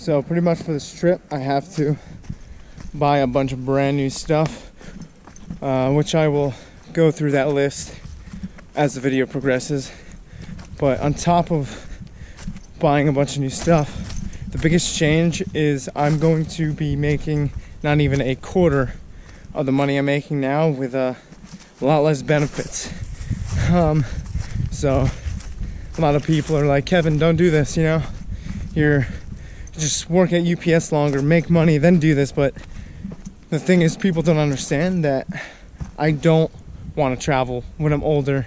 So pretty much for this trip, I have to buy a bunch of brand new stuff, which I will go through that list as the video progresses. But on top of buying a bunch of new stuff, the biggest change is I'm going to be making not even a quarter of the money I'm making now, with a lot less benefits. So a lot of people are like, Kevin, don't do this, you know, you're just work at UPS longer, make money, then do this. But the thing is, people don't understand that I don't want to travel when I'm older.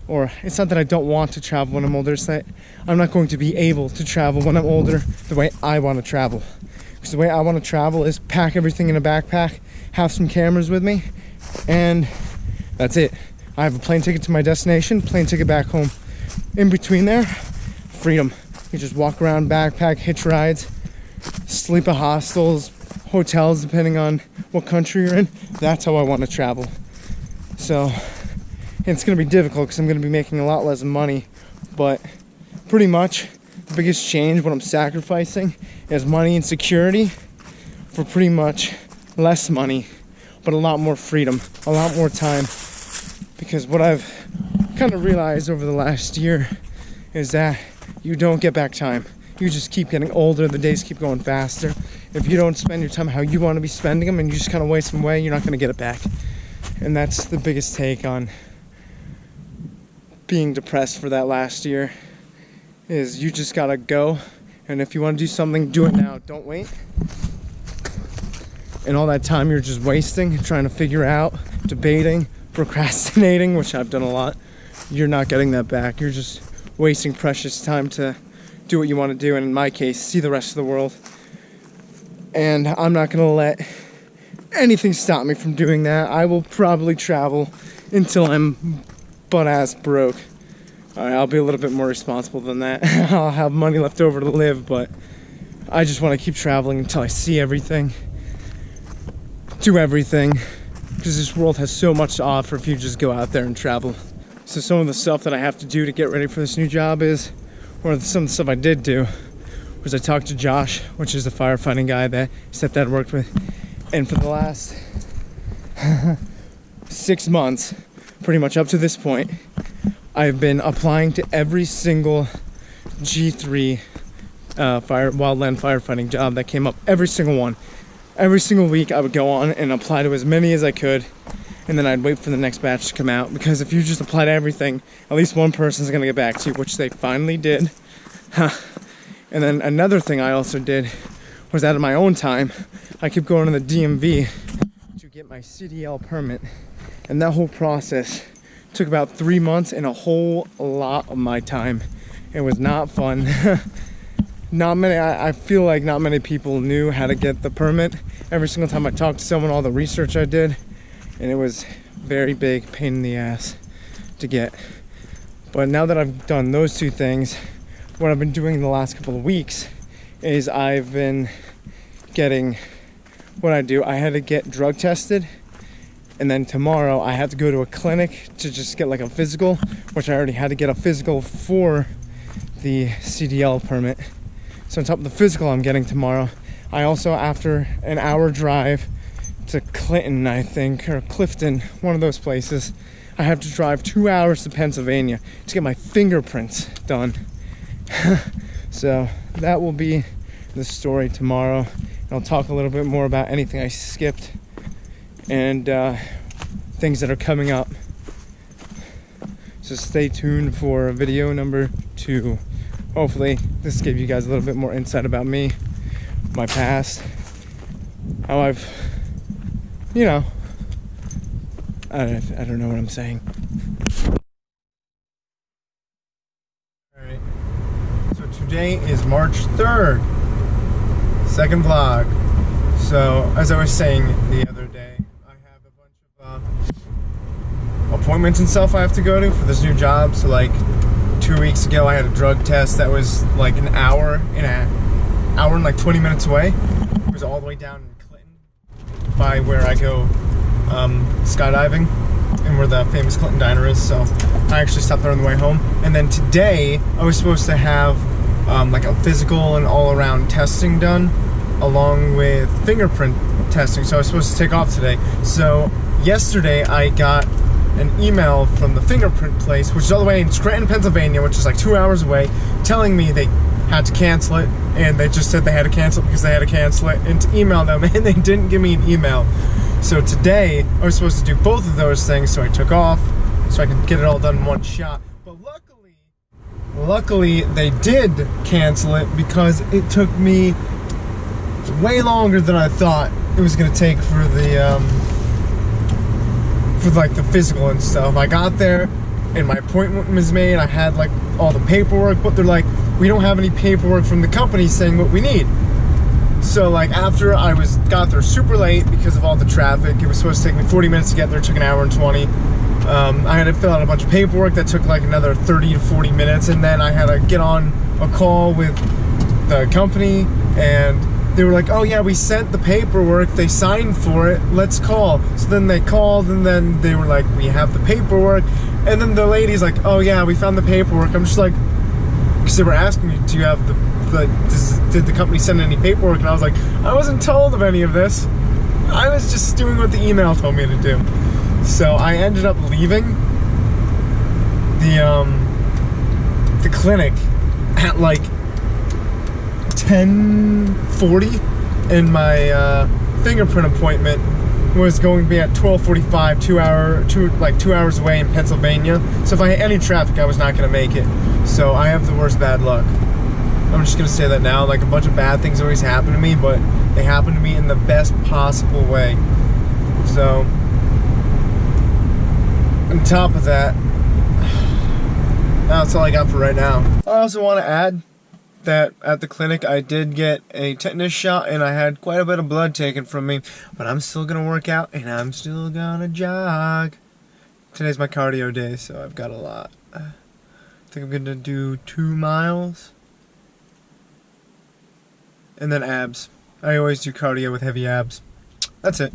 Or it's not that I don't want to travel when I'm older, it's that I'm not going to be able to travel when I'm older the way I want to travel. Because the way I want to travel is pack everything in a backpack, have some cameras with me, and that's it. I have a plane ticket to my destination, plane ticket back home. In between there, freedom. You just walk around, backpack, hitch rides, sleep at hostels, hotels, depending on what country you're in. That's how I want to travel. So it's going to be difficult because I'm going to be making a lot less money, but pretty much the biggest change, what I'm sacrificing, is money and security for pretty much less money, but a lot more freedom, a lot more time. Because what I've kind of realized over the last year is that you don't get back time. You just keep getting older, the days keep going faster. If you don't spend your time how you want to be spending them and you just kind of waste them away, you're not going to get it back. And that's the biggest take on being depressed for that last year, is you just gotta go. And if you want to do something, do it now, don't wait. And all that time you're just wasting trying to figure out, debating, procrastinating, which I've done a lot, you're not getting that back. You're just wasting precious time to do what you want to do, and in my case, see the rest of the world. And I'm not gonna let anything stop me from doing that. I will probably travel until I'm butt-ass broke. Alright, I'll be a little bit more responsible than that. I'll have money left over to live, but I just want to keep traveling until I see everything, do everything, because this world has so much to offer if you just go out there and travel. So some of the stuff that I have to do to get ready for this new job is, or some of the stuff I did do, was I talked to Josh, which is the firefighting guy that I worked with, and for the last 6 months, pretty much up to this point, I've been applying to every single G3 wildland firefighting job that came up. Every single one. Every single week I would go on and apply to as many as I could, and then I'd wait for the next batch to come out, because if you just apply to everything, at least one person's going to get back to you, which they finally did. And then another thing I also did was, out of my own time, I kept going to the DMV to get my CDL permit, and that whole process took about 3 months and a whole lot of my time. It was not fun. I feel like not many people knew how to get the permit. Every single time I talked to someone, all the research I did, and it was very big pain in the ass to get. But now that I've done those two things, what I've been doing the last couple of weeks is I've been getting, what I do, I had to get drug tested, and then tomorrow I have to go to a clinic to just get like a physical, which I already had to get a physical for the CDL permit. So on top of the physical I'm getting tomorrow, I also, after an hour drive to Clinton, I think, or Clifton, one of those places, I have to drive 2 hours to Pennsylvania to get my fingerprints done. So that will be the story tomorrow. I'll talk a little bit more about anything I skipped and things that are coming up. So stay tuned for video number 2. Hopefully this gave you guys a little bit more insight about me, my past, how I've, you know, I don't know what I'm saying. Alright, so today is March 3rd, second vlog. So as I was saying the other day, I have a bunch of appointments and stuff I have to go to for this new job. So like 2 weeks ago I had a drug test that was like an hour and like 20 minutes away. It was all the way down in Clinton by where I go skydiving, and where the famous Clinton diner is. So I actually stopped there on the way home. And then today I was supposed to have like a physical and all-around testing done, along with fingerprint testing. So I was supposed to take off today. So yesterday I got an email from the fingerprint place, which is all the way in Scranton, Pennsylvania, which is like 2 hours away, telling me they had to cancel it, and they just said they had to cancel it because they had to cancel it, and to email them, and they didn't give me an email. So today I was supposed to do both of those things, so I took off so I could get it all done in one shot. But luckily they did cancel it, because it took me way longer than I thought it was gonna take for the like the physical and stuff. I got there and my appointment was made. I had like all the paperwork, but they're like, we don't have any paperwork from the company saying what we need. So like after I got there super late because of all the traffic, it was supposed to take me 40 minutes to get there, it took an hour and 20. I had to fill out a bunch of paperwork that took like another 30 to 40 minutes, and then I had to get on a call with the company, and they were like, oh yeah, we sent the paperwork, they signed for it, let's call. So then they called, and then they were like, we have the paperwork. And then the lady's like, oh yeah, we found the paperwork. I'm just like, because they were asking me, do you have did the company send any paperwork? And I was like, I wasn't told of any of this. I was just doing what the email told me to do. So I ended up leaving the clinic at like 10:40, and my fingerprint appointment was going to be at 12:45, 2 hours away in Pennsylvania. So if I had any traffic, I was not going to make it. So I have the worst bad luck. I'm just going to say that now. Like, a bunch of bad things always happen to me, but they happen to me in the best possible way. So on top of that, that's all I got for right now. I also want to add that at the clinic I did get a tetanus shot, and I had quite a bit of blood taken from me, but I'm still gonna work out and I'm still gonna jog. Today's my cardio day, so I've got a lot. I think I'm gonna do 2 miles and then abs. I always do cardio with heavy abs. That's it.